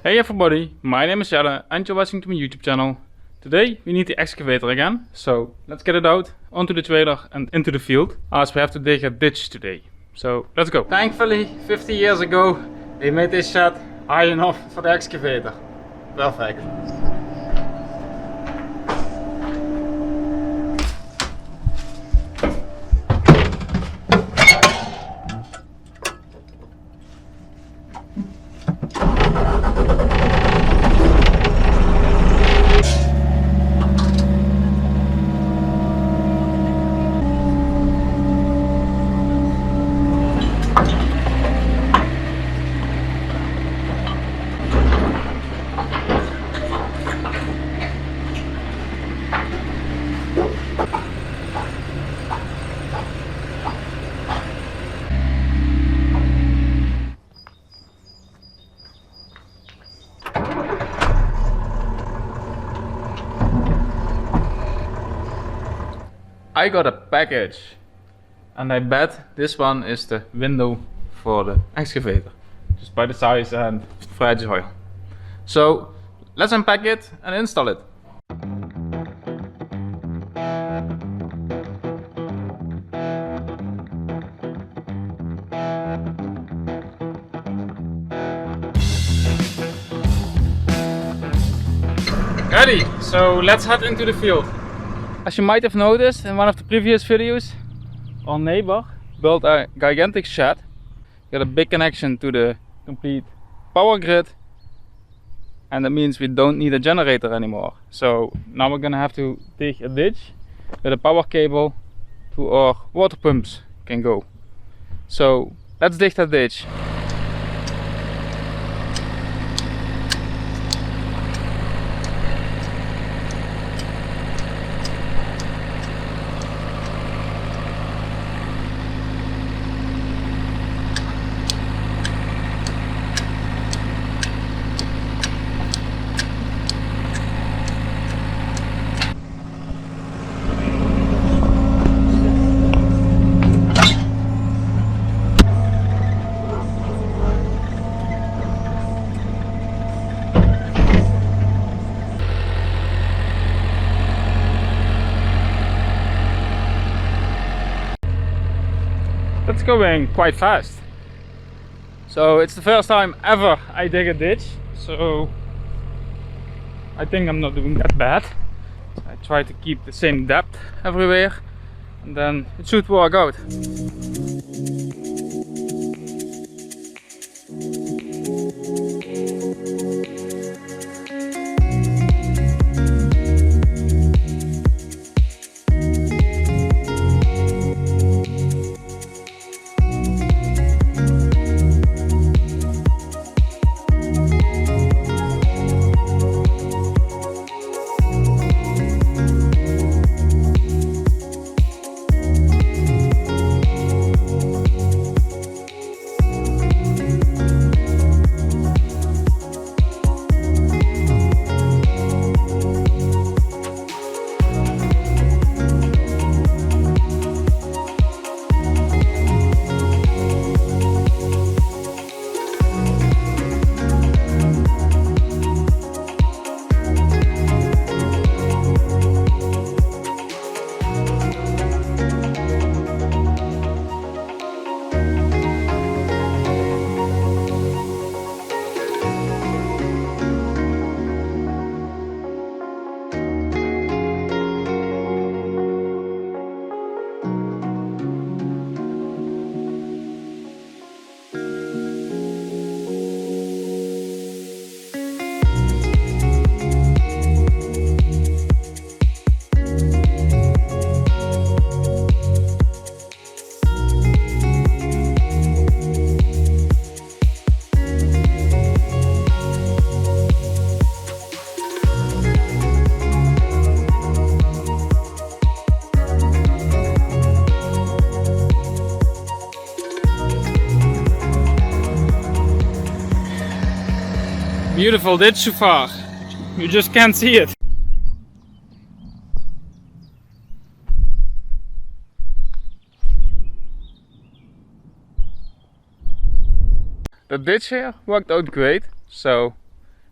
Hey everybody, my name is Jelle and you're watching to my YouTube channel. Today we need the excavator again, so let's get it out, onto the trailer and into the field, as we have to dig a ditch today. So let's go. Thankfully, 50 years ago, they made this shed high enough for the excavator. Perfect. I got a package and I bet this one is the window for the excavator, just by the size and fragile. So let's unpack it and install it. Ready, so let's head into the field. As you might have noticed in one of the previous videos, our neighbor built a gigantic shed. Got a big connection to the complete power grid, and that means we don't need a generator anymore. So now we're gonna have to dig a ditch with a power cable to our water pumps can go. So let's dig that ditch. That's going quite fast. So it's the first time ever I dig a ditch, so I think I'm not doing that bad. I try to keep the same depth everywhere and then it should work out. Beautiful ditch so far. You just can't see it. The ditch here worked out great, so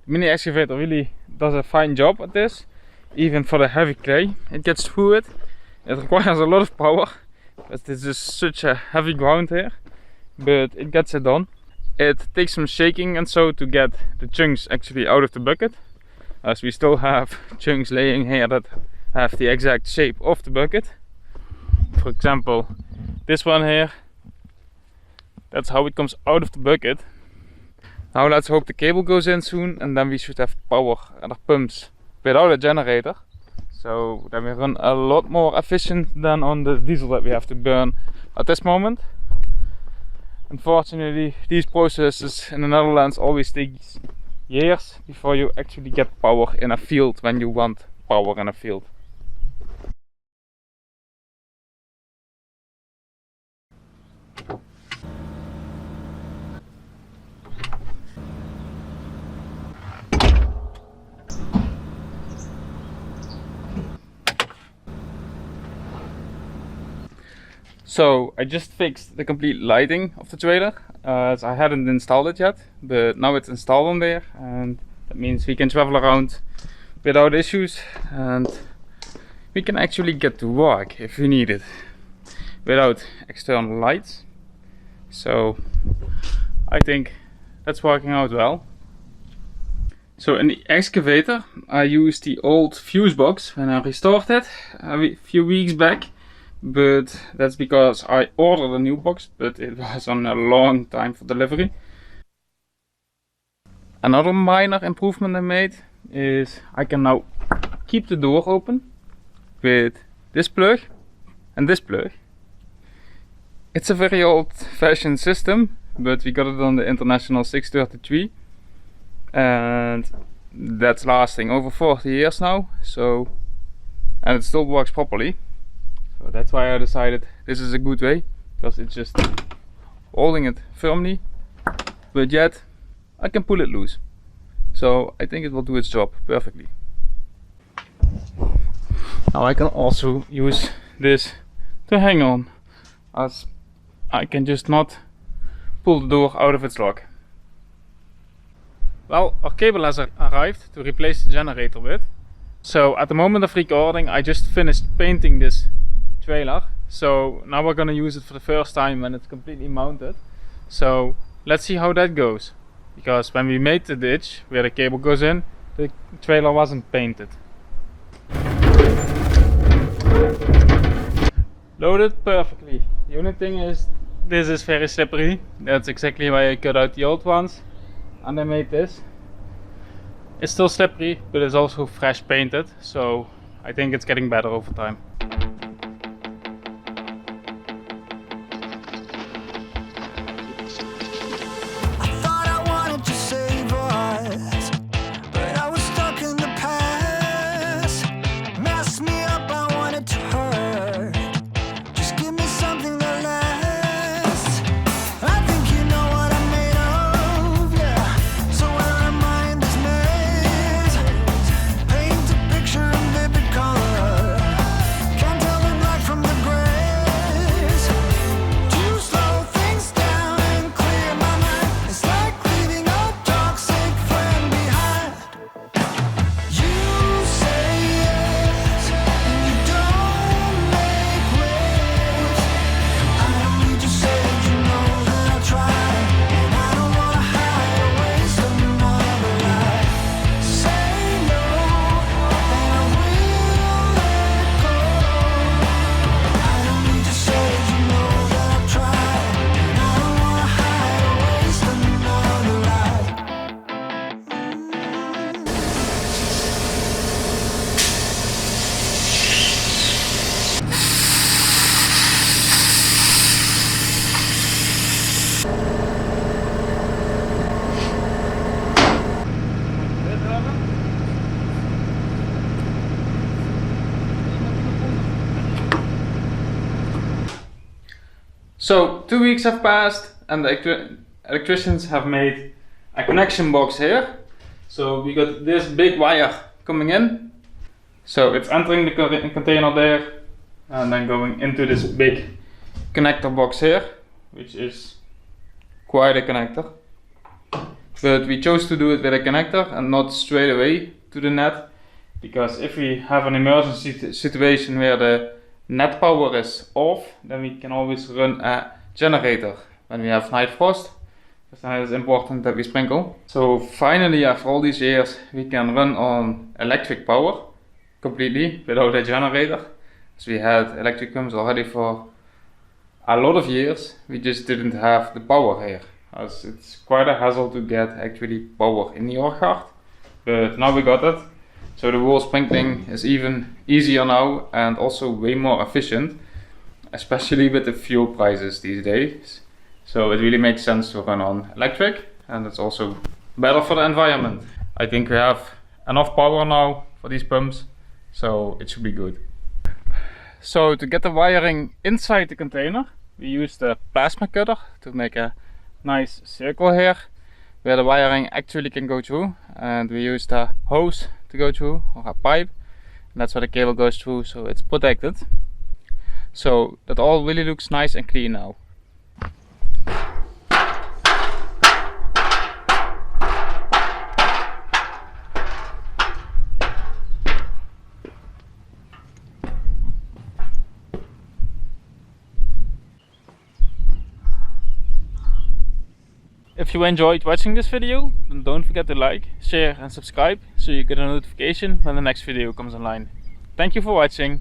The mini excavator really does a fine job at this, even for the heavy clay. It gets through it. It requires a lot of power, because this is such a heavy ground here, but it gets it done. It takes some shaking and so to get the chunks actually out of the bucket, as we still have chunks laying here that have the exact shape of the bucket. For example, this one here, that's how it comes out of the bucket. Now let's hope the cable goes in soon, and then we should have power and our pumps without a generator. So then we run a lot more efficient than on the diesel that we have to burn at this moment. Unfortunately, these processes in the Netherlands always take years before you actually get power in a field when you want power in a field. So I just fixed the complete lighting of the trailer, as I hadn't installed it yet, but now it's installed on there, and that means we can travel around without issues, and we can actually get to work if we need it without external lights. So I think that's working out well. So in the excavator I used the old fuse box when I restored it a few weeks back. But that's because I ordered a new box, but it was on a long time for delivery. Another minor improvement I made is I can now keep the door open with this plug and this plug. It's a very old-fashioned system, but we got it on the International 633, and that's lasting over 40 years now. So, and it still works properly. So that's why I decided this is a good way, because it's just holding it firmly, but yet I can pull it loose. So I think it will do its job perfectly. Now I can also use this to hang on, as I can just not pull the door out of its lock. Well, our cable has arrived to replace the generator with. So at the moment of recording I just finished painting this trailer, so now we're gonna use it for the first time when it's completely mounted. So let's see how that goes, because when we made the ditch where the cable goes in, the trailer wasn't painted. Loaded perfectly. The only thing is, this is very slippery. That's exactly why I cut out the old ones and I made this. It's still slippery, but it's also fresh painted, so I think it's getting better over time. So 2 weeks have passed and the electricians have made a connection box here. So we got this big wire coming in. So it's entering the container there and then going into this big connector box here, which is quite a connector. but we chose to do it with a connector and not straight away to the net, because if we have an emergency situation where the Netpower is off, then we can always run a generator when we have night frost, because then it is important that we sprinkle. So finally, after all these years, we can run on electric power completely without a generator. So we had electric pumps already for a lot of years. We just didn't have the power here, as it's quite a hassle to get actually power in your yard. But now we got it. So the whole sprinkling is even easier now and also way more efficient, especially with the fuel prices these days. So it really makes sense to run on electric, and it's also better for the environment. I think we have enough power now for these pumps, so it should be good. So to get the wiring inside the container, we used a plasma cutter to make a nice circle here where the wiring actually can go through, and we used a hose to go through, or a pipe, and that's where the cable goes through, so it's protected. So that all really looks nice and clean now. If you enjoyed watching this video, then don't forget to like, share and subscribe so you get a notification when the next video comes online. Thank you for watching.